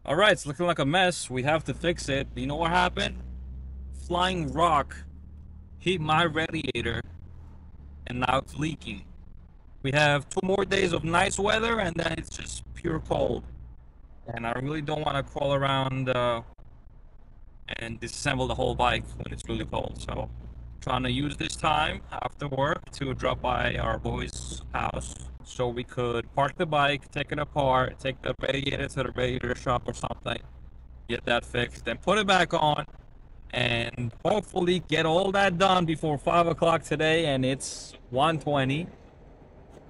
Alright, it's looking like a mess. We have to fix it. You know what happened? Flying rock hit my radiator and now it's leaking. We have 2 more days of nice weather and then it's just pure cold. And I really don't want to crawl around and disassemble the whole bike when it's really cold. So trying to use this time after work to drop by our boy's house so we could park the bike, take it apart, take the radiator to the radiator shop or something, get that fixed, then put it back on, and hopefully get all that done before 5 o'clock today, and it's 1:20.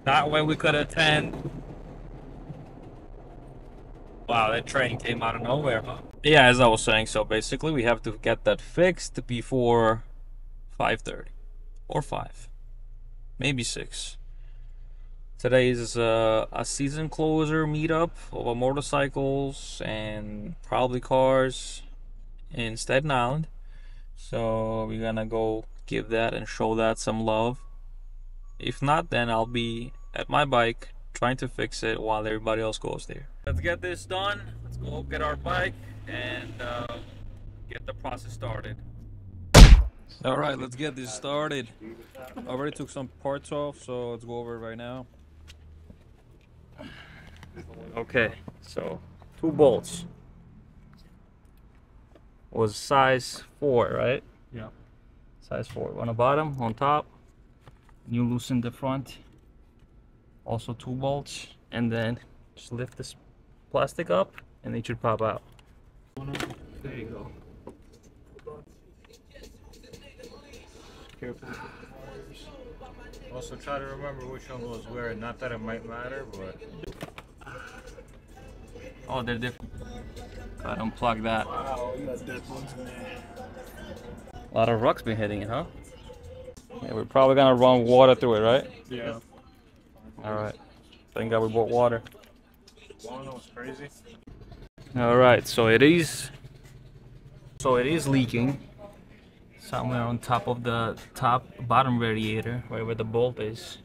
That way we could attend. Wow, that train came out of nowhere, huh? Yeah, as I was saying, so basically we have to get that fixed before 5:30 or 5, maybe 6. Today is a season closer meetup of motorcycles and probably cars in Staten Island. So we're gonna go give that and show that some love. If not, then I'll be at my bike trying to fix it while everybody else goes there. Let's get this done. Let's go get our bike and get the process started. All right, let's get this started. I already took some parts off, so let's go over it right now. Okay, so 2 bolts. Was size 4, right? Yeah. Size 4. On the bottom, on top. You loosen the front. Also 2 bolts, and then just lift this plastic up, and it should pop out. There you go. Careful. Also try to remember which one goes where. Not that it might matter, but. Oh, they're different. Gotta unplug that. Wow, you got dead bugs in there. A lot of rocks been hitting it, huh? Yeah, we're probably gonna run water through it, right? Yeah. Alright. Thank God we bought water. Wanna know what's crazy? Alright, so it is leaking somewhere on top of the bottom radiator, right where the bolt is.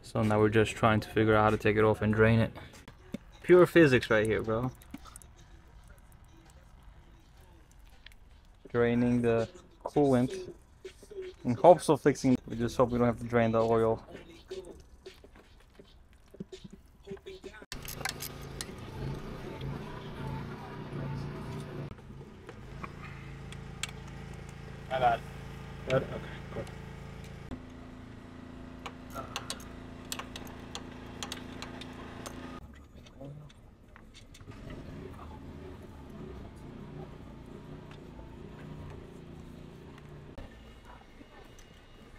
So now we're just trying to figure out how to take it off and drain it. Pure physics right here, bro. Draining the coolant in hopes of fixing. We just hope we don't have to drain the oil. I got it. Good? Okay, good.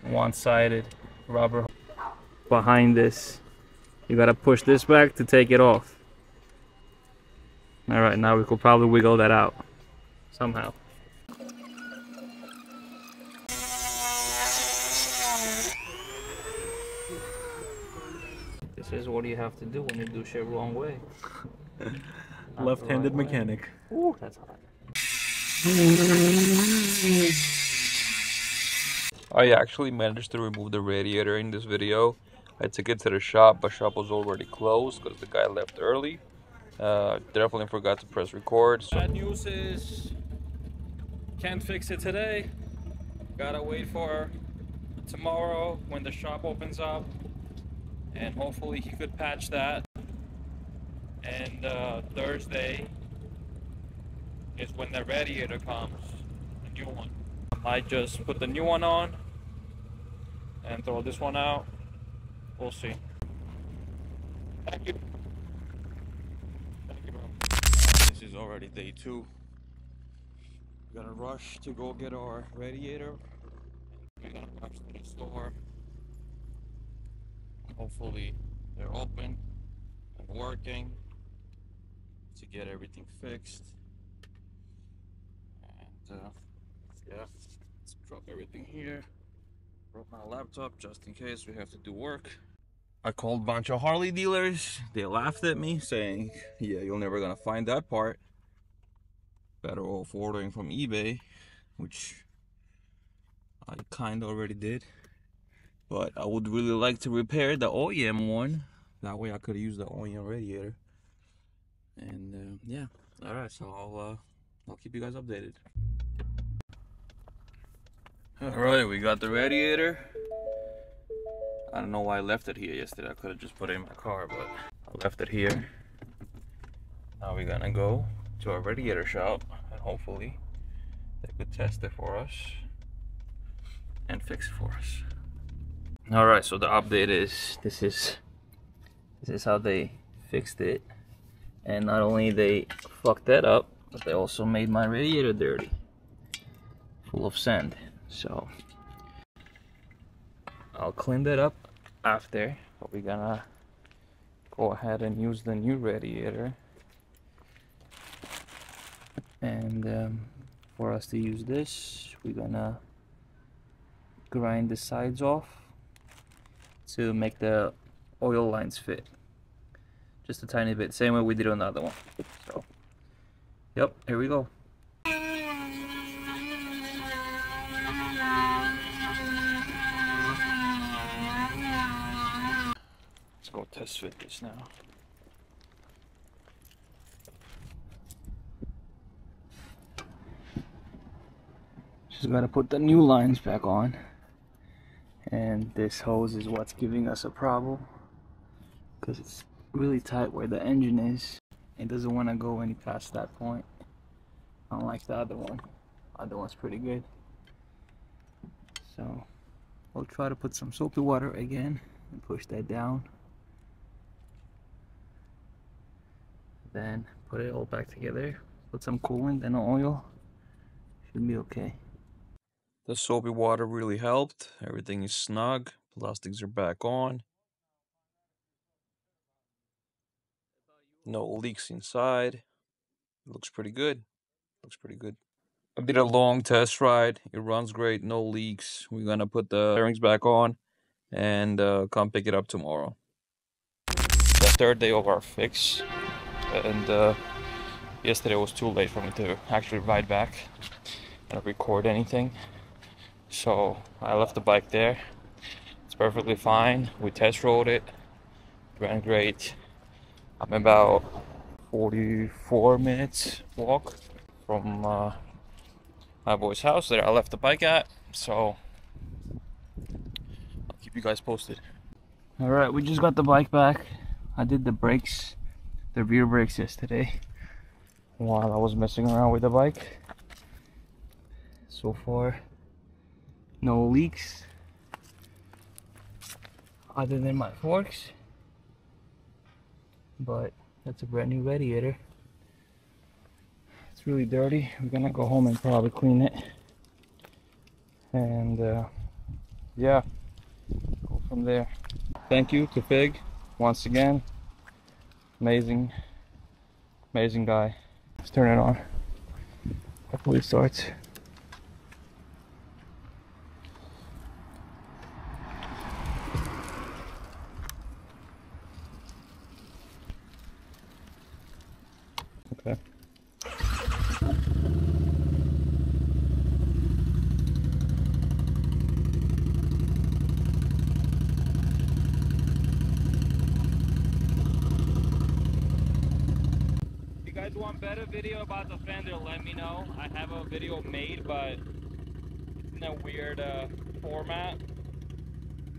One-sided rubber behind this. You gotta push this back to take it off. All right, now we could probably wiggle that out somehow. This is what you have to do when you do shit wrong way. Left-handed mechanic. Ooh, that's hot. I actually managed to remove the radiator in this video. I took it to the shop, but shop was already closed because the guy left early. Definitely forgot to press record. So bad news is, can't fix it today. Gotta wait for tomorrow when the shop opens up, and hopefully he could patch that. And Thursday is when the radiator comes, the new one. I might just put the new one on and throw this one out. We'll see. Thank you. Thank you, bro. This is already day 2. We're gonna rush to go get our radiator. We're gonna rush to the store. Hopefully they're open and working to get everything fixed. And yeah, let's drop everything here. Brought my laptop just in case we have to do work. I called a bunch of Harley dealers. They laughed at me saying, yeah, you're never gonna find that part. Better off ordering from eBay, which I kinda already did. but I would really like to repair the OEM one. That way I could use the OEM radiator. And yeah, all right. So I'll keep you guys updated. All right, we got the radiator. I don't know why I left it here yesterday. I could have just put it in my car, but I left it here. Now we're gonna go to our radiator shop and hopefully they could test it for us and fix it for us. All right, so the update is this is how they fixed it. And not only they fucked that up, but they also made my radiator dirty, full of sand. So I'll clean that up after, but we're gonna go ahead and use the new radiator. And for us to use this, we're gonna grind the sides off to make the oil lines fit. Just a tiny bit, same way we did on the other one. So, yep, here we go. Let's go test fit this now. Just gotta put the new lines back on. And this hose is what's giving us a problem, because it's really tight where the engine is. It doesn't want to go any past that point, unlike the other one. The other one's pretty good. So we'll try to put some soapy water again and push that down, then put it all back together, put some coolant and oil. Should be okay. The soapy water really helped. Everything is snug. Plastics are back on. No leaks inside. It looks pretty good. Looks pretty good. I did a long test ride. It runs great. No leaks. We're gonna put the bearings back on and come pick it up tomorrow. The third day of our fix, and yesterday was too late for me to actually ride back and record anything. So I left the bike there. It's perfectly fine. We test rode it. Ran great. I'm about 44 minutes walk from my boy's house that I left the bike at. So I'll keep you guys posted. All right, we just got the bike back. I did the brakes, the rear brakes yesterday while I was messing around with the bike. So far, no leaks other than my forks, but that's a brand new radiator. It's really dirty. We're gonna go home and probably clean it, and yeah, go from there. Thank you to Fig once again. Amazing guy. Let's turn it on. Hopefully it starts. Okay. If you guys want better video about the fender, let me know. I have a video made, but it's in a weird format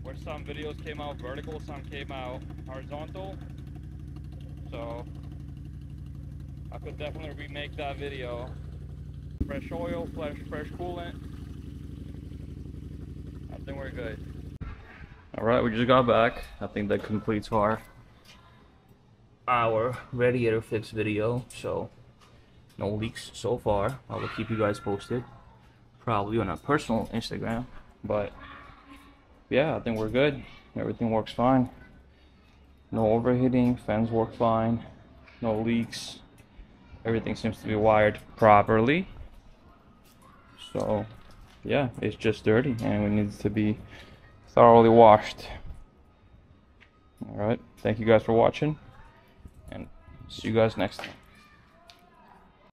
where some videos came out vertical, some came out horizontal. So I could definitely remake that video. Fresh oil, fresh coolant. I think we're good. Alright, we just got back. I think that completes our radiator fix video. So no leaks so far. I will keep you guys posted, probably on a personal Instagram. But yeah, I think we're good. Everything works fine. No overheating, fans work fine, no leaks. Everything seems to be wired properly. So yeah, it's just dirty and we need to be thoroughly washed. Alright, thank you guys for watching, and see you guys next time.